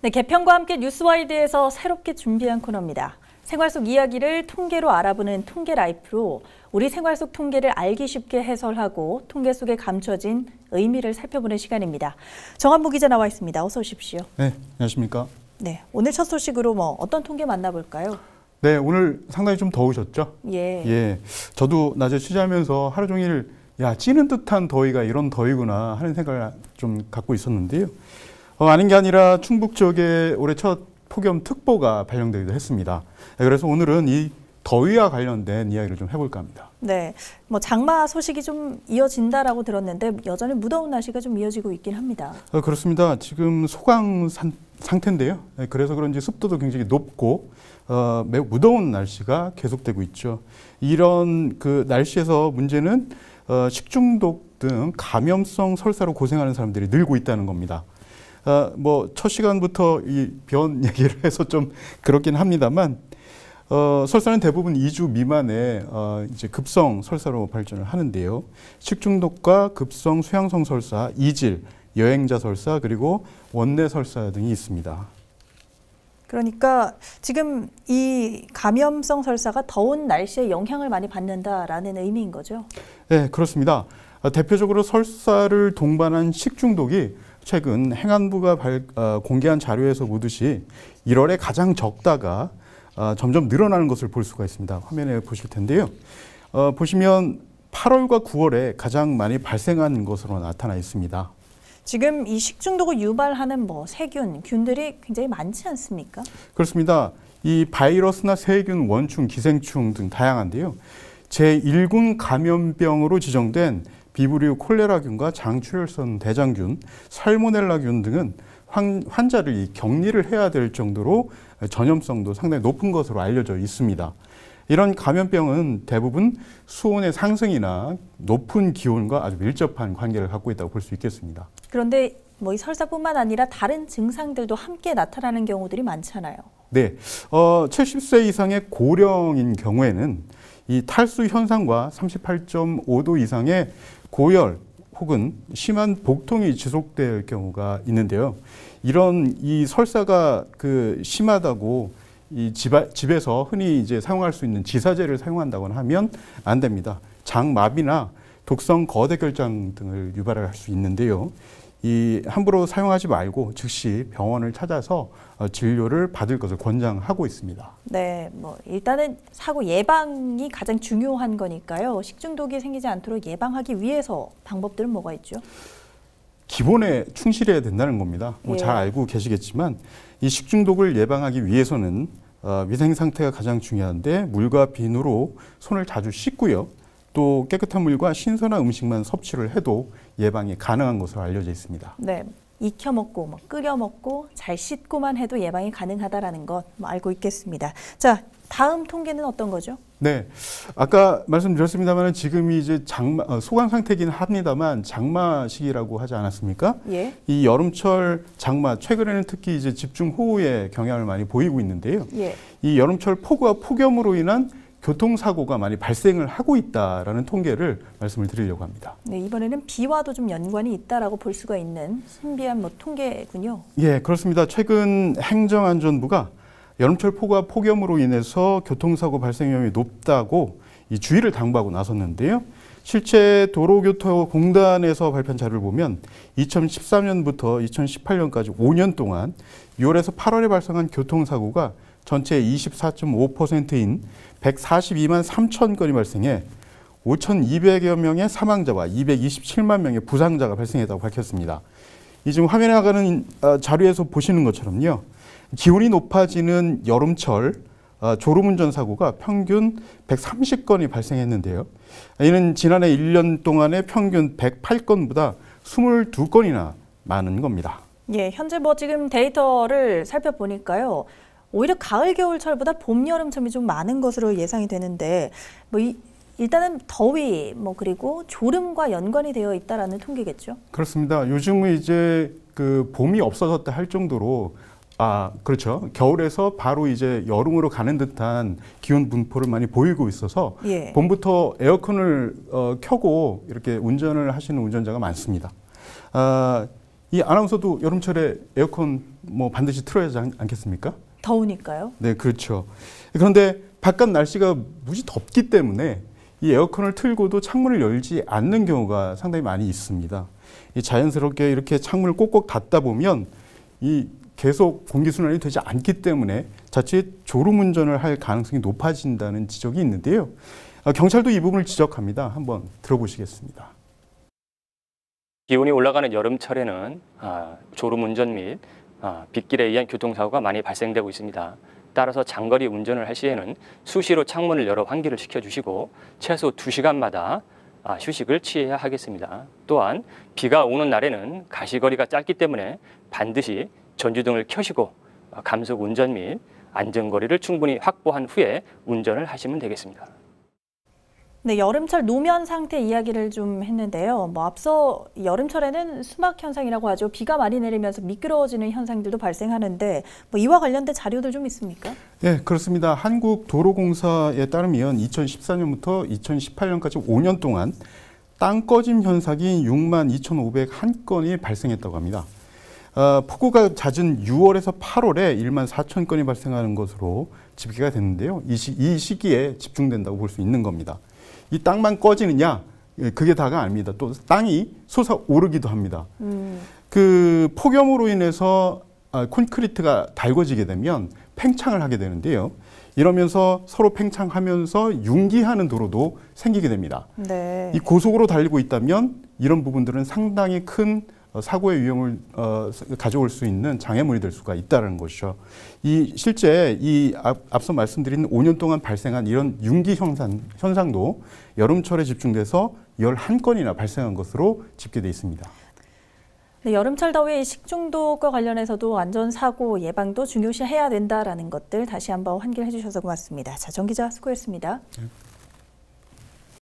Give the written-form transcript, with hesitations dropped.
네, 개편과 함께 뉴스와이드에서 새롭게 준비한 코너입니다. 생활 속 이야기를 통계로 알아보는 통계라이프로 우리 생활 속 통계를 알기 쉽게 해설하고 통계 속에 감춰진 의미를 살펴보는 시간입니다. 정한무 기자 나와 있습니다. 어서 오십시오. 네, 안녕하십니까. 네, 오늘 첫 소식으로 어떤 통계 만나볼까요? 네, 오늘 상당히 좀 더우셨죠? 예. 저도 낮에 취재하면서 하루 종일 찌는 듯한 더위가 이런 더위구나 하는 생각을 좀 갖고 있었는데요. 아닌 게 아니라 충북 지역에 올해 첫 폭염특보가 발령되기도 했습니다. 그래서 오늘은 이 더위와 관련된 이야기를 좀 해볼까 합니다. 네, 장마 소식이 좀 이어진다라고 들었는데 여전히 무더운 날씨가 좀 이어지고 있긴 합니다. 그렇습니다. 지금 소강 상태인데요. 그래서 그런지 습도도 굉장히 높고 매우 무더운 날씨가 계속되고 있죠. 이런 그 날씨에서 문제는 식중독 등 감염성 설사로 고생하는 사람들이 늘고 있다는 겁니다. 첫 시간부터 이 변 얘기를 해서 좀 그렇긴 합니다만, 설사는 대부분 2주 미만의 이제 급성 설사로 발전을 하는데요. 식중독과 급성 수양성 설사, 이질, 여행자 설사, 그리고 원내 설사 등이 있습니다. 그러니까 지금 이 감염성 설사가 더운 날씨에 영향을 많이 받는다라는 의미인 거죠? 네, 그렇습니다. 대표적으로 설사를 동반한 식중독이 최근 행안부가 공개한 자료에서 보듯이 1월에 가장 적다가 점점 늘어나는 것을 볼 수가 있습니다. 화면에 보실 텐데요. 보시면 8월과 9월에 가장 많이 발생한 것으로 나타나 있습니다. 지금 이 식중독을 유발하는 세균, 균들이 굉장히 많지 않습니까? 그렇습니다. 이 바이러스나 세균, 원충, 기생충 등 다양한데요. 제1군 감염병으로 지정된 비브리오 콜레라균과 장출혈성 대장균, 살모넬라균 등은 환자를 격리를 해야 될 정도로 전염성도 상당히 높은 것으로 알려져 있습니다. 이런 감염병은 대부분 수온의 상승이나 높은 기온과 아주 밀접한 관계를 갖고 있다고 볼 수 있겠습니다. 그런데 이 설사뿐만 아니라 다른 증상들도 함께 나타나는 경우들이 많잖아요. 네, 70세 이상의 고령인 경우에는 이 탈수 현상과 38.5도 이상의 고열 혹은 심한 복통이 지속될 경우가 있는데요. 이 설사가 심하다고 집에서 흔히 이제 사용할 수 있는 지사제를 사용한다거나 하면 안 됩니다. 장마비나 독성 거대결장 등을 유발할 수 있는데요. 함부로 사용하지 말고 즉시 병원을 찾아서 진료를 받을 것을 권장하고 있습니다. 네, 일단은 사고 예방이 가장 중요한 거니까요. 식중독이 생기지 않도록 예방하기 위해서 방법들은 뭐가 있죠? 기본에 충실해야 된다는 겁니다. 잘 알고 계시겠지만 이 식중독을 예방하기 위해서는 위생 상태가 가장 중요한데 물과 비누로 손을 자주 씻고요. 또 깨끗한 물과 신선한 음식만 섭취를 해도 예방이 가능한 것으로 알려져 있습니다. 네, 익혀 먹고 끓여 먹고 잘 씻고만 해도 예방이 가능하다라는 것 알고 있겠습니다. 자, 다음 통계는 어떤 거죠? 네, 아까 말씀드렸습니다만 지금이 이제 소강 상태이긴 합니다만 장마 시기라고 하지 않았습니까? 예. 이 여름철 장마 최근에는 특히 이제 집중호우에 경향을 많이 보이고 있는데요. 예. 이 여름철 폭우와 폭염으로 인한 교통사고가 많이 발생을 하고 있다라는 통계를 말씀을 드리려고 합니다. 네, 이번에는 비와도 좀 연관이 있다라고 볼 수가 있는 신비한 통계군요. 예, 그렇습니다. 최근 행정안전부가 여름철 폭우와 폭염으로 인해서 교통사고 발생 위험이 높다고 이 주의를 당부하고 나섰는데요. 실제 도로교통공단에서 발표한 자료를 보면 2013년부터 2018년까지 5년 동안 6월에서 8월에 발생한 교통사고가 전체의 24.5%인 142만 3천 건이 발생해 5,200여 명의 사망자와 227만 명의 부상자가 발생했다고 밝혔습니다. 지금 화면에 나가는 자료에서 보시는 것처럼요. 기온이 높아지는 여름철 졸음운전 사고가 평균 130건이 발생했는데요. 이는 지난해 1년 동안의 평균 108건보다 22건이나 많은 겁니다. 예, 현재 지금 데이터를 살펴보니까요. 오히려 가을, 겨울철보다 봄, 여름철이 좀 많은 것으로 예상이 되는데 일단은 더위 그리고 졸음과 연관이 되어 있다라는 통계겠죠? 그렇습니다. 요즘은 이제 봄이 없어졌다 할 정도로 그렇죠. 겨울에서 바로 이제 여름으로 가는 듯한 기온 분포를 많이 보이고 있어서 봄부터 에어컨을 켜고 이렇게 운전을 하시는 운전자가 많습니다. 이 아나운서도 여름철에 에어컨 뭐 반드시 틀어야 하지 않겠습니까? 더우니까요. 네, 그렇죠. 그런데 바깥 날씨가 무지 덥기 때문에 이 에어컨을 틀고도 창문을 열지 않는 경우가 상당히 많이 있습니다. 이 자연스럽게 이렇게 창문을 꼭꼭 닫다 보면 이 계속 공기순환이 되지 않기 때문에 자칫 졸음운전을 할 가능성이 높아진다는 지적이 있는데요. 경찰도 이 부분을 지적합니다. 한번 들어보시겠습니다. 기온이 올라가는 여름철에는 졸음운전 및 빗길에 의한 교통사고가 많이 발생되고 있습니다. 따라서 장거리 운전을 할 시에는 수시로 창문을 열어 환기를 시켜주시고 최소 2시간마다 휴식을 취해야 하겠습니다. 또한 비가 오는 날에는 가시거리가 짧기 때문에 반드시 전주등을 켜시고 감속 운전 및 안전거리를 충분히 확보한 후에 운전을 하시면 되겠습니다. 네, 여름철 노면 상태 이야기를 좀 했는데요. 앞서 여름철에는 수막 현상이라고 하죠. 비가 많이 내리면서 미끄러워지는 현상들도 발생하는데 이와 관련된 자료들 좀 있습니까? 네, 그렇습니다. 한국도로공사에 따르면 2014년부터 2018년까지 5년 동안 땅 꺼짐 현상이 62,501건이 발생했다고 합니다. 폭우가 잦은 6월에서 8월에 14,000건이 발생하는 것으로 집계가 됐는데요. 이 시기에 집중된다고 볼 수 있는 겁니다. 이 땅만 꺼지느냐? 그게 다가 아닙니다. 또 땅이 솟아오르기도 합니다. 그 폭염으로 인해서 콘크리트가 달궈지게 되면 팽창을 하게 되는데요. 이러면서 서로 팽창하면서 융기하는 도로도 생기게 됩니다. 네. 이 고속으로 달리고 있다면 이런 부분들은 상당히 큰 사고의 위험을 가져올 수 있는 장애물이 될 수가 있다는 것이죠. 실제 앞서 말씀드린 5년 동안 발생한 이런 융기 현상도 여름철에 집중돼서 11건이나 발생한 것으로 집계돼 있습니다. 네, 여름철 더위 식중독과 관련해서도 안전사고 예방도 중요시해야 된다라는 것들 다시 한번 환기해 주셔서 고맙습니다. 자, 정 기자 수고했습니다. 네.